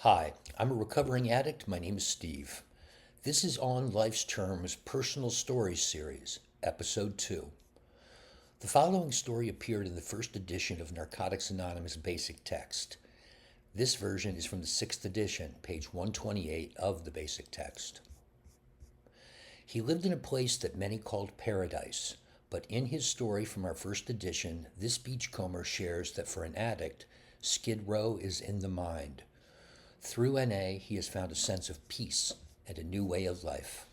Hi, I'm a recovering addict. My name is Steve. This is On Life's Terms Personal Stories Series, Episode 2. The following story appeared in the first edition of Narcotics Anonymous Basic Text. This version is from the 6th edition, page 128 of the basic text. He lived in a place that many called paradise, but in his story from our first edition, this beachcomber shares that for an addict, Skid Row is in the mind. Through NA, he has found a sense of peace and a new way of life.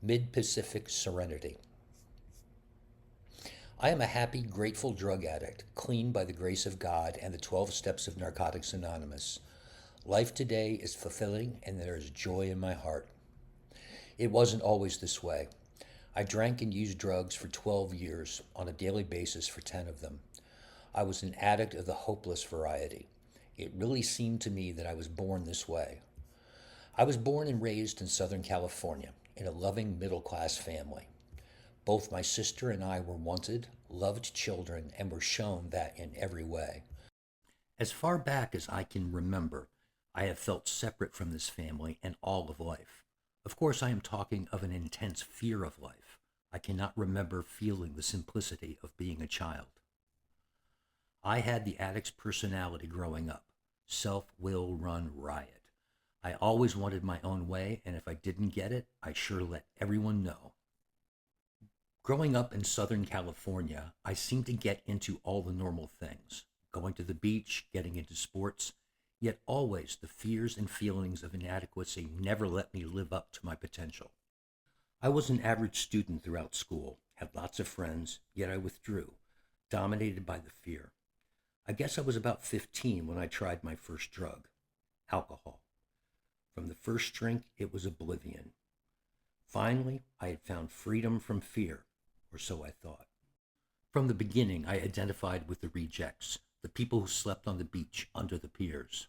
Mid-Pacific Serenity. I am a happy, grateful drug addict, clean by the grace of God and the 12 steps of Narcotics Anonymous. Life today is fulfilling and there is joy in my heart. It wasn't always this way. I drank and used drugs for 12 years on a daily basis for 10 of them. I was an addict of the hopeless variety. It really seemed to me that I was born this way. I was born and raised in Southern California in a loving middle class family. Both my sister and I were wanted, loved children, and were shown that in every way. As far back as I can remember, I have felt separate from this family and all of life. Of course, I am talking of an intense fear of life. I cannot remember feeling the simplicity of being a child. I had the addict's personality growing up. Self-will run riot. I always wanted my own way, and if I didn't get it, I sure let everyone know. Growing up in Southern California, I seemed to get into all the normal things, going to the beach, getting into sports, yet always the fears and feelings of inadequacy never let me live up to my potential. I was an average student throughout school, had lots of friends, yet I withdrew, dominated by the fear. I guess I was about 15 when I tried my first drug, alcohol. From the first drink, it was oblivion. Finally, I had found freedom from fear, or so I thought. From the beginning, I identified with the rejects, the people who slept on the beach under the piers.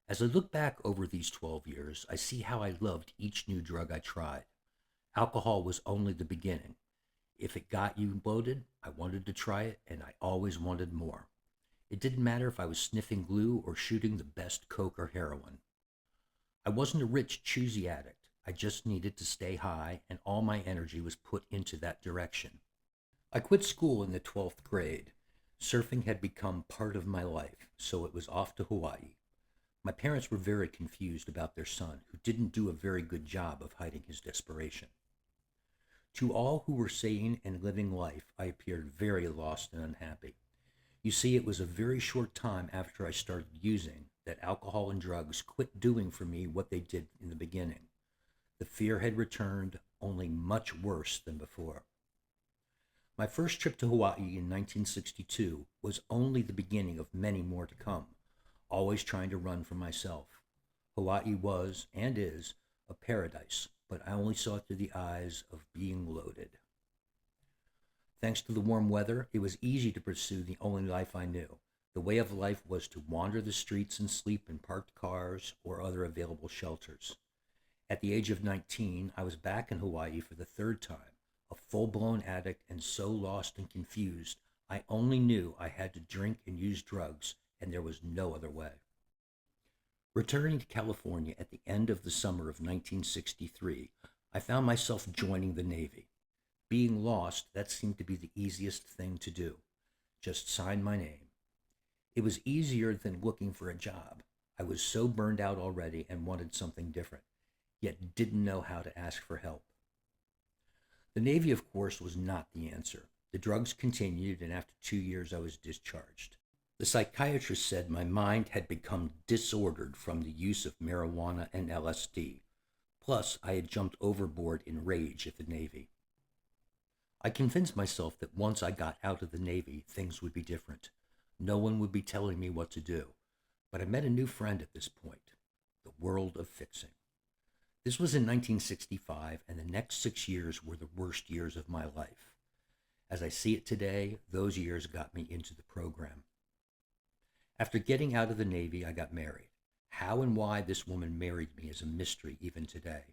As I look back over these 12 years, I see how I loved each new drug I tried. Alcohol was only the beginning. If it got you loaded, I wanted to try it, and I always wanted more. It didn't matter if I was sniffing glue or shooting the best coke or heroin. I wasn't a rich, choosy addict. I just needed to stay high, and all my energy was put into that direction. I quit school in the 12th grade. Surfing had become part of my life, so it was off to Hawaii. My parents were very confused about their son, who didn't do a very good job of hiding his desperation. To all who were sane and living life, I appeared very lost and unhappy. You see, it was a very short time after I started using that alcohol and drugs quit doing for me what they did in the beginning. The fear had returned, only much worse than before. My first trip to Hawaii in 1962 was only the beginning of many more to come, always trying to run from myself. Hawaii was, and is, a paradise, but I only saw it through the eyes of being loaded. Thanks to the warm weather, it was easy to pursue the only life I knew. The way of life was to wander the streets and sleep in parked cars or other available shelters. At the age of 19, I was back in Hawaii for the third time, a full-blown addict and so lost and confused, I only knew I had to drink and use drugs, and there was no other way. Returning to California at the end of the summer of 1963, I found myself joining the Navy. Being lost, that seemed to be the easiest thing to do. Just sign my name. It was easier than looking for a job. I was so burned out already and wanted something different, yet didn't know how to ask for help. The Navy, of course, was not the answer. The drugs continued, and after 2 years I was discharged. The psychiatrist said my mind had become disordered from the use of marijuana and LSD. Plus, I had jumped overboard in rage at the Navy. I convinced myself that once I got out of the Navy, things would be different. No one would be telling me what to do. But I met a new friend at this point, the world of fixing. This was in 1965, and the next 6 years were the worst years of my life. As I see it today, those years got me into the program. After getting out of the Navy, I got married. How and why this woman married me is a mystery even today.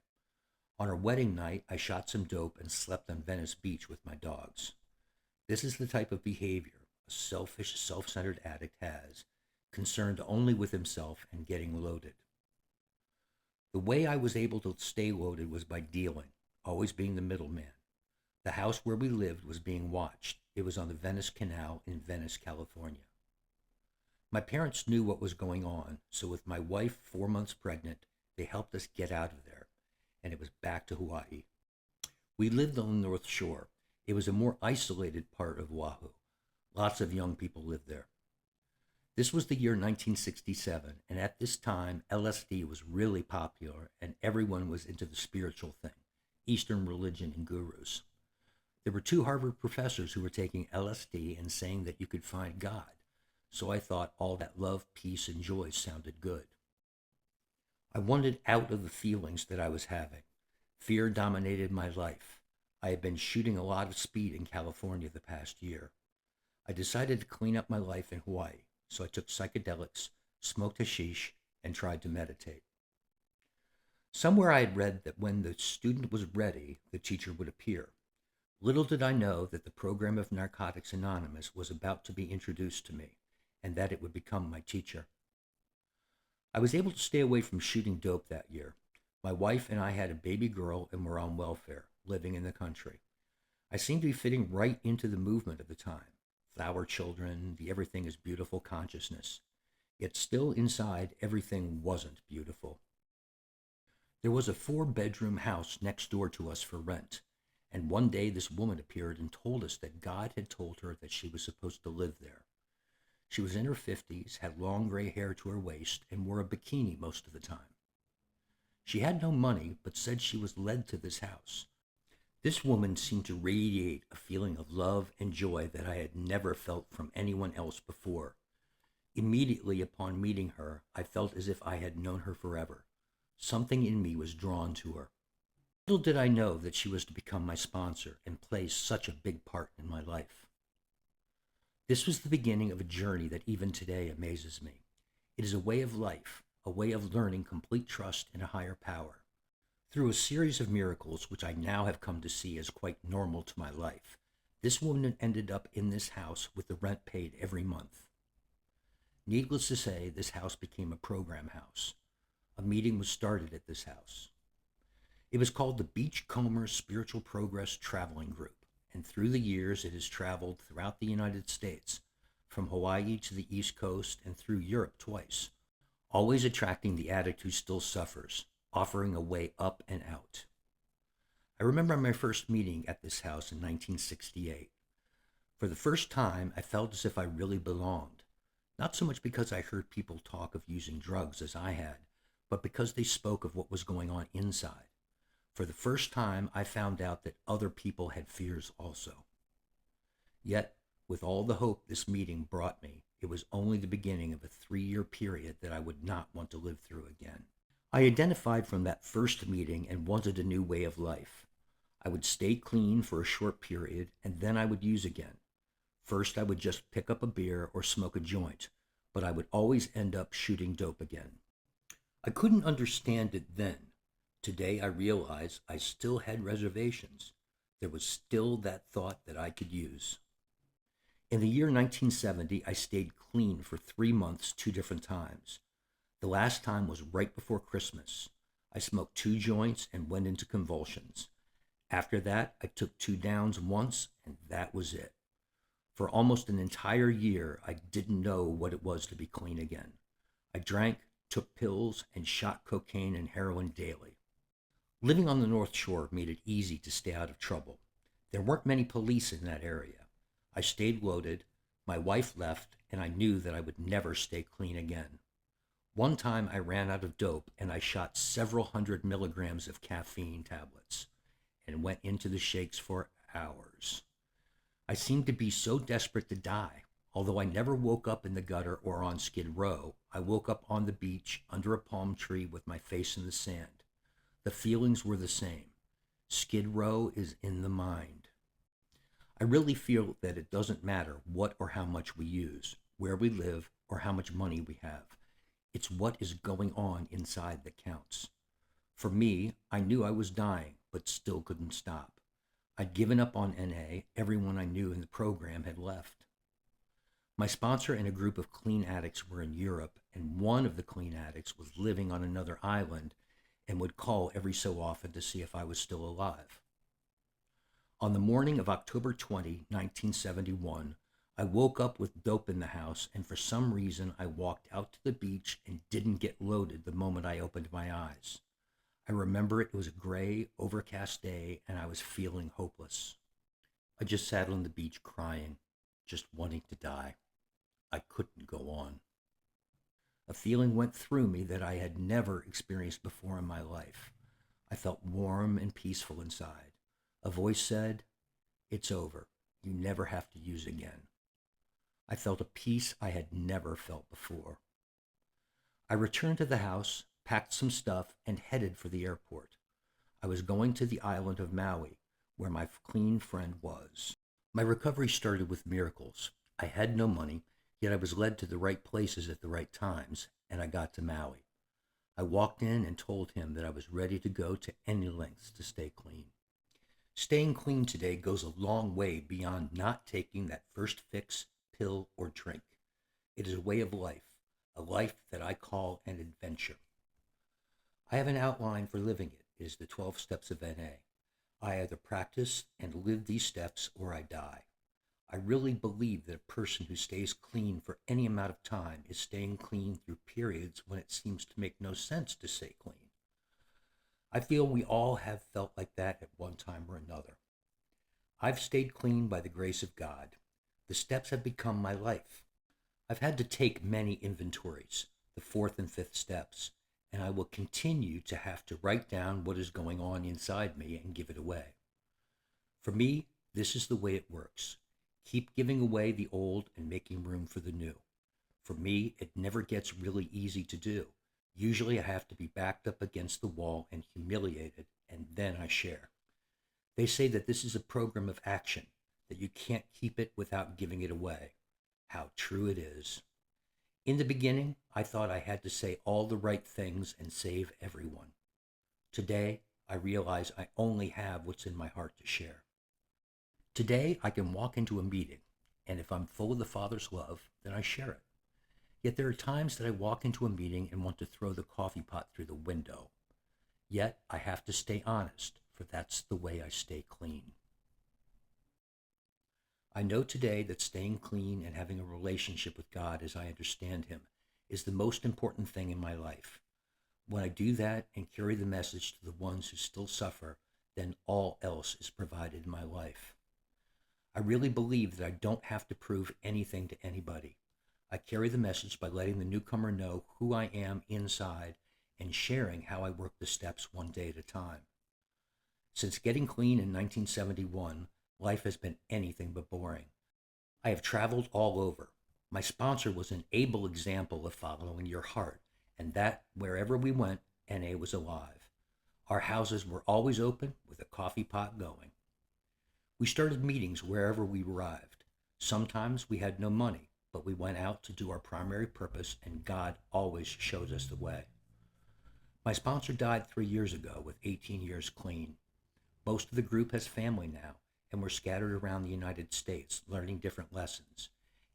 On our wedding night, I shot some dope and slept on Venice Beach with my dogs. This is the type of behavior a selfish, self-centered addict has. concerned only with himself and getting loaded. The way I was able to stay loaded was by dealing, always being the middleman. The house where we lived was being watched. It was on the Venice Canal in Venice, California. My parents knew what was going on, so with my wife 4 months pregnant, they helped us get out of there, and it was back to Hawaii. We lived on the North Shore. It was a more isolated part of Oahu. Lots of young people lived there. This was the year 1967, and at this time, LSD was really popular, and everyone was into the spiritual thing, Eastern religion and gurus. There were 2 Harvard professors who were taking LSD and saying that you could find God, so I thought all that love, peace, and joy sounded good. I wanted out of the feelings that I was having. Fear dominated my life. I had been shooting a lot of speed in California the past year. I decided to clean up my life in Hawaii, so I took psychedelics, smoked hashish, and tried to meditate. Somewhere I had read that when the student was ready, the teacher would appear. Little did I know that the program of Narcotics Anonymous was about to be introduced to me, and that it would become my teacher. I was able to stay away from shooting dope that year. My wife and I had a baby girl and were on welfare, living in the country. I seemed to be fitting right into the movement of the time. Flower children, the everything is beautiful consciousness. Yet still inside, everything wasn't beautiful. There was a 4-bedroom house next door to us for rent, and one day this woman appeared and told us that God had told her that she was supposed to live there. She was in her 50s, had long gray hair to her waist, and wore a bikini most of the time. She had no money, but said she was led to this house. This woman seemed to radiate a feeling of love and joy that I had never felt from anyone else before. Immediately upon meeting her, I felt as if I had known her forever. Something in me was drawn to her. Little did I know that she was to become my sponsor and play such a big part in my life. This was the beginning of a journey that even today amazes me. It is a way of life, a way of learning complete trust in a higher power. Through a series of miracles, which I now have come to see as quite normal to my life, this woman ended up in this house with the rent paid every month. Needless to say, this house became a program house. A meeting was started at this house. It was called the Beachcomber Spiritual Progress Traveling Group, and through the years it has traveled throughout the United States, from Hawaii to the East Coast and through Europe twice, always attracting the addict who still suffers, offering a way up and out. I remember my first meeting at this house in 1968. For the first time, I felt as if I really belonged, not so much because I heard people talk of using drugs as I had, but because they spoke of what was going on inside. For the first time, I found out that other people had fears also. Yet, with all the hope this meeting brought me, it was only the beginning of a 3-year period that I would not want to live through again. I identified from that first meeting and wanted a new way of life. I would stay clean for a short period, and then I would use again. First, I would just pick up a beer or smoke a joint, but I would always end up shooting dope again. I couldn't understand it then. Today, I realize I still had reservations. There was still that thought that I could use. In the year 1970, I stayed clean for 3 months 2 different times. The last time was right before Christmas. I smoked 2 joints and went into convulsions. After that, I took 2 downs once, and that was it. For almost an entire year, I didn't know what it was to be clean again. I drank, took pills, and shot cocaine and heroin daily. Living on the North Shore made it easy to stay out of trouble. There weren't many police in that area. I stayed loaded, my wife left, and I knew that I would never stay clean again. One time I ran out of dope and I shot several 100 milligrams of caffeine tablets and went into the shakes for hours. I seemed to be so desperate to die. Although I never woke up in the gutter or on Skid Row, I woke up on the beach under a palm tree with my face in the sand. The feelings were the same. Skid Row is in the mind. I really feel that it doesn't matter what or how much we use, where we live, or how much money we have. It's what is going on inside that counts. For me, I knew I was dying, but still couldn't stop. I'd given up on NA. Everyone I knew in the program had left. My sponsor and a group of clean addicts were in Europe, and one of the clean addicts was living on another island and would call every so often to see if I was still alive. On the morning of October 20, 1971, I woke up with dope in the house, and for some reason I walked out to the beach and didn't get loaded the moment I opened my eyes. I remember it was a gray, overcast day, and I was feeling hopeless. I just sat on the beach crying, just wanting to die. I couldn't go on. A feeling went through me that I had never experienced before in my life. I felt warm and peaceful inside. A voice said, "It's over. You never have to use again." I felt a peace I had never felt before. I returned to the house, packed some stuff, and headed for the airport. I was going to the island of Maui, where my clean friend was. My recovery started with miracles. I had no money, yet I was led to the right places at the right times, and I got to Maui. I walked in and told him that I was ready to go to any lengths to stay clean. Staying clean today goes a long way beyond not taking that first fix, pill, or drink. It is a way of life, a life that I call an adventure. I have an outline for living it. It is the 12 steps of NA. I either practice and live these steps or I die. I really believe that a person who stays clean for any amount of time is staying clean through periods when it seems to make no sense to stay clean. I feel we all have felt like that at one time or another. I've stayed clean by the grace of God. The steps have become my life. I've had to take many inventories, the fourth and fifth steps, and I will continue to have to write down what is going on inside me and give it away. For me, this is the way it works. Keep giving away the old and making room for the new. For me, it never gets really easy to do. Usually I have to be backed up against the wall and humiliated, and then I share. They say that this is a program of action, that you can't keep it without giving it away. How true it is. In the beginning, I thought I had to say all the right things and save everyone. Today, I realize I only have what's in my heart to share. Today, I can walk into a meeting, and if I'm full of the Father's love, then I share it. Yet there are times that I walk into a meeting and want to throw the coffee pot through the window. Yet I have to stay honest, for that's the way I stay clean. I know today that staying clean and having a relationship with God as I understand Him is the most important thing in my life. When I do that and carry the message to the ones who still suffer, then all else is provided in my life. I really believe that I don't have to prove anything to anybody. I carry the message by letting the newcomer know who I am inside and sharing how I work the steps one day at a time. Since getting clean in 1971, life has been anything but boring. I have traveled all over. My sponsor was an able example of following your heart, and that wherever we went, NA was alive. Our houses were always open with a coffee pot going. We started meetings wherever we arrived. Sometimes we had no money, but we went out to do our primary purpose, and God always showed us the way. My sponsor died 3 years ago with 18 years clean. Most of the group has family now, and we're scattered around the United States, learning different lessons.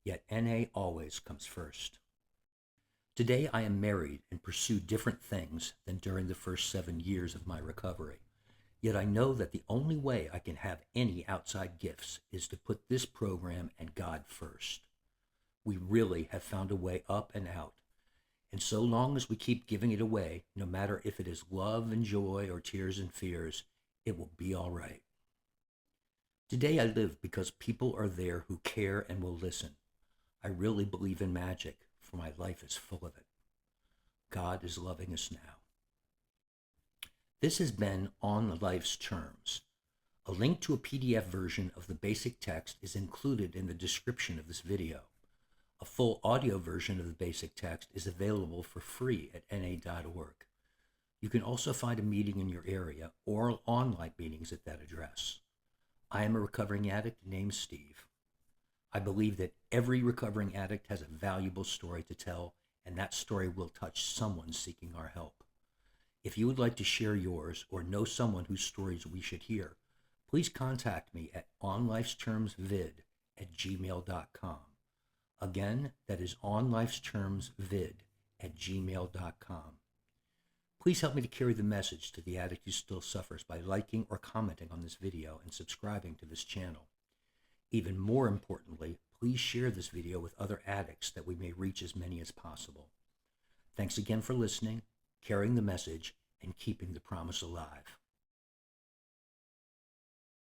Yet NA always comes first. Today I am married and pursue different things than during the first 7 years of my recovery. Yet I know that the only way I can have any outside gifts is to put this program and God first. We really have found a way up and out. And so long as we keep giving it away, no matter if it is love and joy or tears and fears, it will be all right. Today I live because people are there who care and will listen. I really believe in magic, for my life is full of it. God is loving us now. This has been On Life's Terms. A link to a PDF version of the basic text is included in the description of this video. A full audio version of the basic text is available for free at na.org. You can also find a meeting in your area or online meetings at that address. I am a recovering addict named Steve. I believe that every recovering addict has a valuable story to tell, and that story will touch someone seeking our help. If you would like to share yours or know someone whose stories we should hear, please contact me at onlifestermsvid@gmail.com. Again, that is onlifestermsvid@gmail.com. Please help me to carry the message to the addict who still suffers by liking or commenting on this video and subscribing to this channel. Even more importantly, please share this video with other addicts that we may reach as many as possible. Thanks again for listening, carrying the message, and keeping the promise alive.